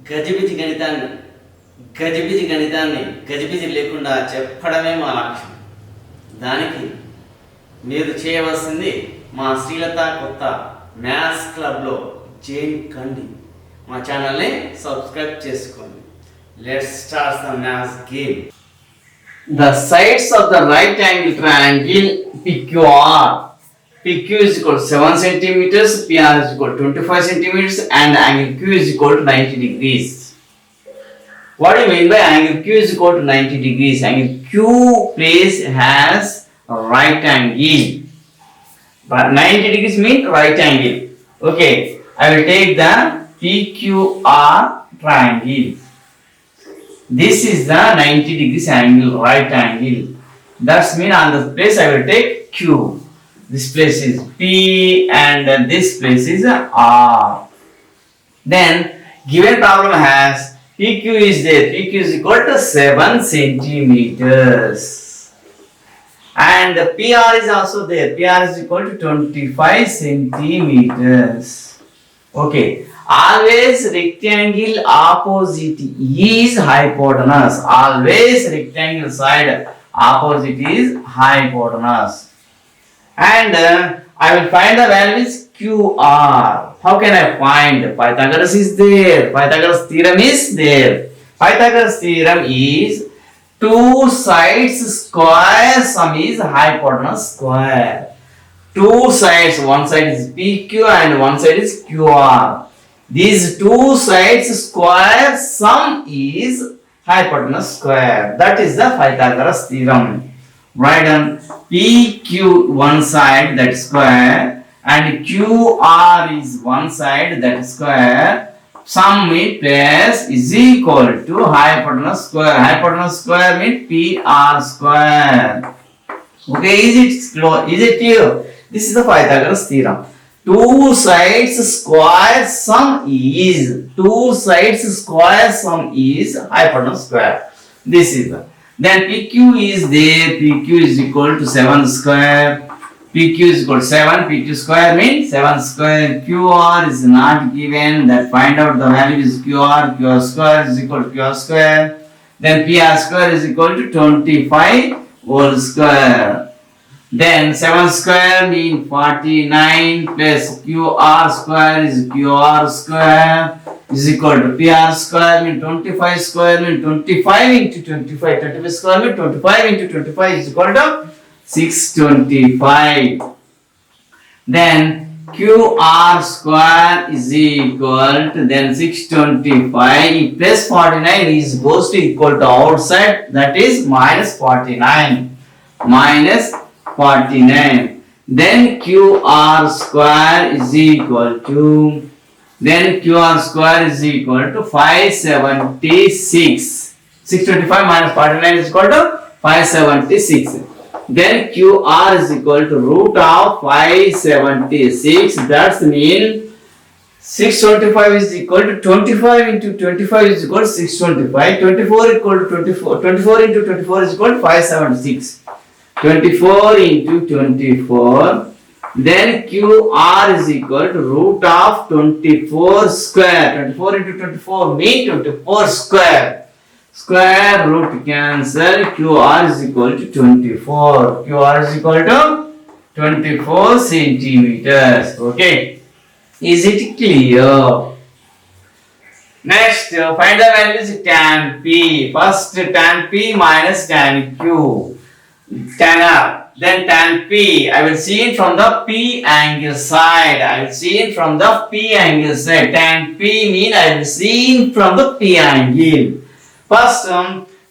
గజిబిజి గణితాన్ని గజిబిజి లేకుండా చెప్పడమే మా లక్ష్యం. దానికి మీరు చేయవలసింది మా శ్రీలత కొత్త మ్యాథ్స్ క్లబ్లో జాయిన్ కండి. మా ఛానల్ని సబ్స్క్రైబ్ చేసుకోండి. Let's start the maths game. The sides of the right angle triangle PQR. PQ is equal to 7 centimeters, PR is equal to 25 centimeters, and angle Q is equal to 90 degrees. What do you mean by angle Q is equal to 90 degrees? Angle Q place has a right angle. But 90 degrees means right angle. Okay, I will take the PQR triangle. This is the 90 degrees angle, right angle. That's mean on the place I will take Q. This place is P and this place is R. Then given problem has PQ is there. PQ is equal to 7 centimeters. And PR is also there. PR is equal to 25 centimeters. Okay. Always rectangle opposite is hypotenuse. Always rectangle side opposite is hypotenuse. And I will find the values QR. How can I find? Pythagoras is there. Pythagoras theorem is there. Pythagoras theorem is two sides square sum is hypotenuse square. Two sides, one side is PQ and one side is QR. These two sides square sum is hypotenuse square. That is the Pythagoras theorem. Write down PQ one side, that is square, and QR is one side, that is square. Sum in place is equal to hypotenuse square. Hypotenuse square means PR square. Okay, is it clear? This is the Pythagoras theorem. Two sides square sum is hypotenuse square. This is the. Then PQ is there. PQ is equal to 7 square. PQ is equal to 7. PQ square means 7 square. QR is not given. That find out the value is QR. QR square is equal to QR square. Then PR square is equal to 25 whole square. Then 7 square means 49 plus QR square is QR square is equal to PR square means 25 square means 25 into 25. 25 square means 25 into 25 is equal to 625. Then QR square is equal to then 625 plus 49 is goes to equal to outside, that is minus 49. Minus 49. Then QR square is equal to 576. 625 minus 49 is equal to 576. Then QR is equal to root of 576. That's mean 625 is equal to 25 into 25 is equal to 625. 24 equal to 24. 24 into 24 is equal to 576. 24 into 24. Then QR is equal to root of 24 square. 24 into 24 means 24 square. Square root cancel. QR is equal to 24. QR is equal to 24 centimeters. Okay. Is it clear? Next, find the values tan P. First tan P minus tan Q. Tan R. Then tan P, I will see it from the P angle side. Tan P mean I will see it from the P angle. First,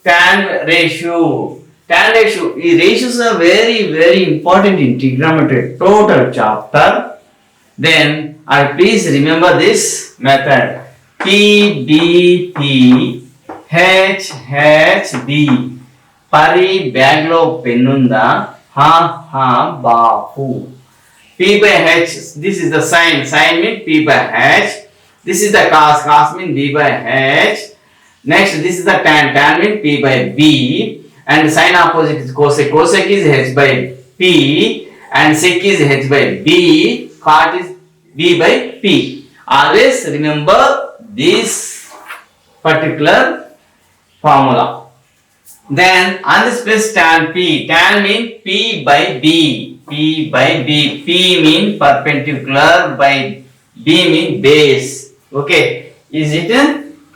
tan ratio. Ratios are very important in trigonometry total chapter. Then, please remember this method. PBP, HHB. Pari bag lo penunda. Ha bahu. P by H. This is the sign. Sign means P by H. This is the cos. Cos means B by H. Next, this is the tan. Tan means P by B. And sign opposite is cosec. Cosec is H by P. And sec is H by B. Cot is B by P. Always remember this particular formula. Then on this place tan P. Tan mean P by B. P by B. P mean perpendicular by B mean base. Okay. Is it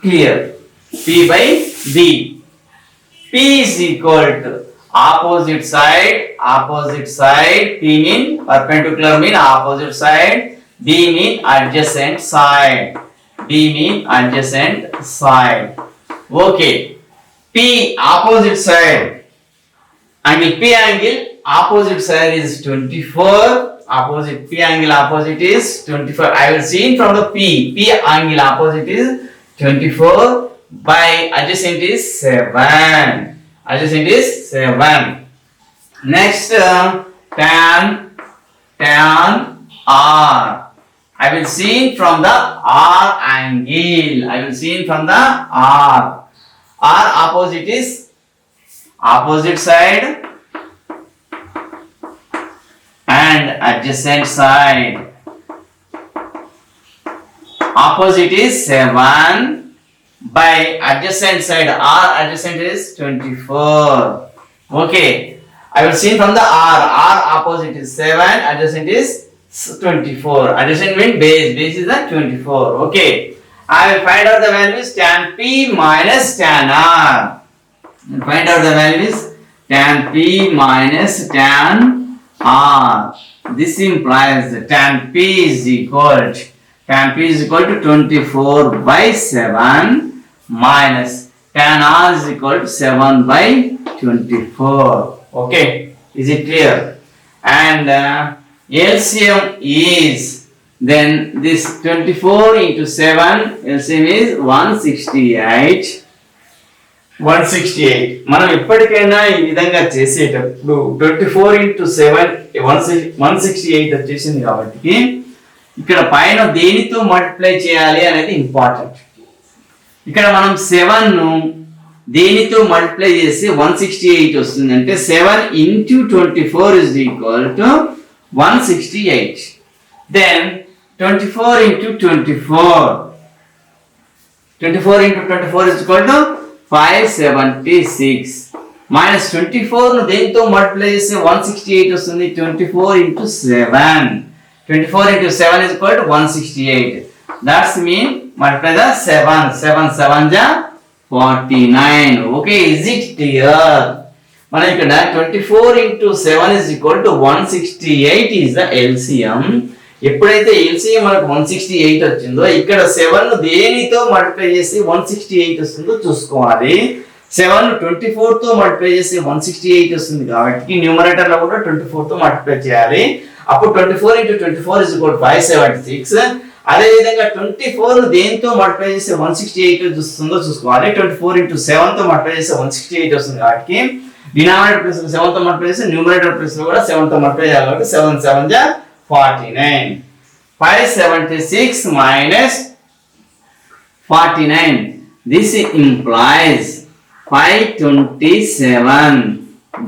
clear? P by B. P is equal to opposite side. Opposite side. P mean perpendicular mean opposite side. B mean adjacent side. B mean adjacent side. Okay. P opposite side. Angle P angle opposite side is 24. Opposite P angle opposite is 24. I will see from the P. P angle opposite is 24 by adjacent is 7. Adjacent is 7. Next tan R. I will see from the R angle. I will see from the R. R opposite is opposite side and adjacent side. Opposite is 7 by adjacent side. R adjacent is 24. Okay. I will see from the R. R opposite is 7. Adjacent is 24. Adjacent means base. Base is the 24. Okay. I will find out the values tan P minus tan R. Find out the values tan P minus tan R. This implies that tan P is equal to 24 by 7 minus tan R is equal to 7 by 24. Okay, is it clear? And LCM is, then this 24 into 7 LCM is 168. 168. మనం ఎప్పటికైనా ఈ విధంగా చేసేటప్పుడు 24 into 7 168 వచ్చేసింది కాబట్టి ఇక్కడ పైన దేనితో మల్టిప్లై చేయాలి అనేది ఇంపార్టెంట్. ఇక్కడ మనం 7 ను దేనితో మల్టిప్లై చేసి 168 వస్తుంది అంటే 7 into 24 is equal to 168. Then 24 into 24 into 24 is equal to 576 minus 24 ను దేనితో మల్టిప్లై చేస్తే 168 వస్తుంది. 24 into 7 is equal to 168. That's mean multiply the 7 ja 49. Okay, is it clear? మనం ఇక్కడ 24 into 7 is equal to 168 is the LCM. ఎప్పుడైతే LCM మనకు 168 వచ్చిందో ఇక్కడ 7 ను దేనితో మల్టిప్లై చేసి 168 వస్తుందో చూసుకోవాలి. 7 ను 24 తో మల్టిప్లై చేసి 168 వస్తుంది కాబట్టి న్యూమరేటర్ లో కూడా 24 తో మల్టిప్లై చేయాలి. అప్పుడు 24 into 24 is equal to 576. అదే విధంగా 24 ను దేనితో మల్టిప్లై చేసి 168 వస్తుందో చూసుకోవాలి. 24 into 7 తో మల్టిప్లై చేసి 168 వస్తుంది కాబట్టి డినామినేటర్ ప్లస్ 7 తో మల్టిప్లై చేసి న్యూమరేటర్ ప్లస్ లో కూడా 7 తో మల్టిప్లై చేయాలి కాబట్టి 7 ja 49. 576 minus 49. This implies 527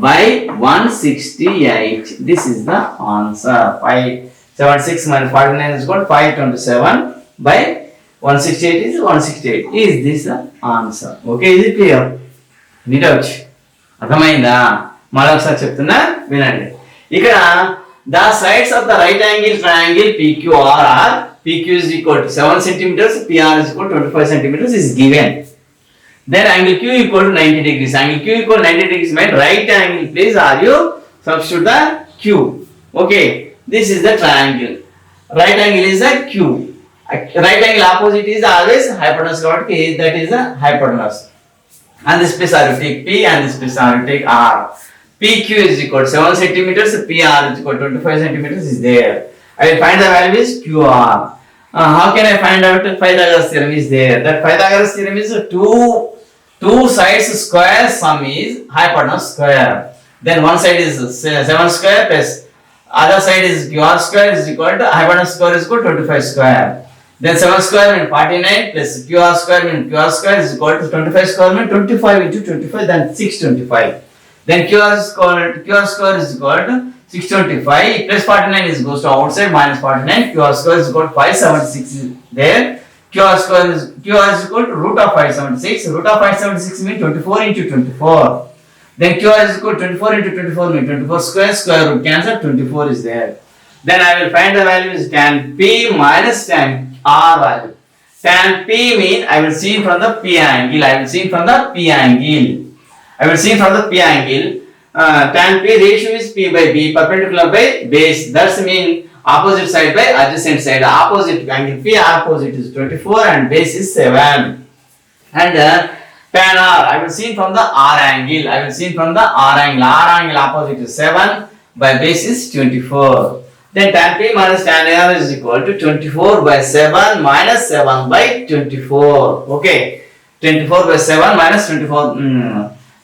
by 168. This is the answer. 576 minus 49 is equal to 527 by 168 is 168. Is this the answer? Okay, is it clear? Need out. అర్థమైందా? మరొకసారి చెప్తున్నా వినండి. ఇక్కడ the sides of the right angle triangle PQR are PQ is equal to 7 centimeters, PR is equal to 25 centimeters is given. Then angle Q equal to 90 degrees. Angle Q equal to 90 degrees means right angle please are you substitute the Q. Okay, this is the triangle. Right angle is the Q. Right angle opposite is always hypotenuse. That is the hypotenuse. And this place I will take P and this place I will take R. PQ is equal to 7 centimeters, PR is equal to 25 centimeters is there. I will find the value is QR. How can I find out Pythagoras theorem is there? That Pythagoras theorem is two sides square sum is hypotenuse square. Then one side is 7 square plus other side is QR square is equal to hypotenuse square is equal to 25 square. Then 7 square means 49 plus QR square means QR square is equal to 25 square means 25 into 25 then 625. Then QR square is equal to 625 plus 49 is goes to outside minus 49. QR square is equal to 576 is there. QR square is equal to root of 576. Root of 576 means 24 into 24. Then QR is equal to 24 into 24 means 24 square root cancel, 24 is there. Then I will find the value is tan P minus tan R value. Tan P means I will see from the P angle. Tan P ratio is P by B, perpendicular by base. That's mean opposite side by adjacent side. Opposite angle P opposite is 24 and base is 7. And tan R I will see from the R angle. R angle opposite is 7 by base is 24. Then tan P minus tan R is equal to 24 by 7 minus 7 by 24. Okay. 24 by 7 minus 24.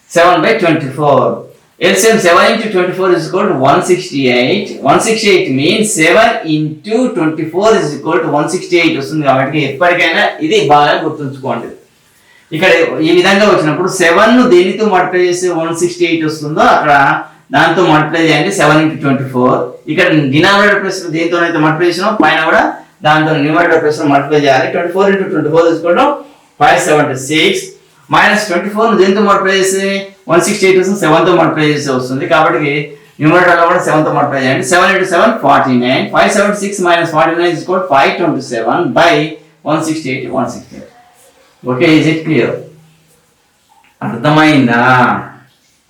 7 by 24. LCM 7 into 24 is equal to 168. 168 means 7 into 24 is equal to 168 వస్తుంది కాబట్టి ఎప్పటికైనా ఇది బాగా గుర్తుంచుకోండి. ఇక్కడ ఈ విధంగా వచ్చినప్పుడు 7 ను దేనితో మల్టిప్లై చేస్తే 168 వస్తుందో అక్కడ దాంతో మల్టిప్లై చేయండి 7 into 24. ఇక్కడ డినామినేటర్ ప్లస్ దేనితోనైతే మల్టిప్లై చేసినామో పైన కూడా దాంతో న్యూమరేటర్ ప్లస్ మల్టిప్లై చేయాలి. 24 into 24 is equal to 576 minus 24 ను దేనితో మల్టిప్లై చేస్తే 168 వస్తుంది 7 తో మల్టిప్లై చేస్తే వస్తుంది కాబట్టి న్యూమరేటర్ లో కూడా 7 తో మల్టిప్లై చేయండి. 7 into 7 49. 576 minus 49 is equal to 527 by 168. Okay, is it clear? అర్థమైందా?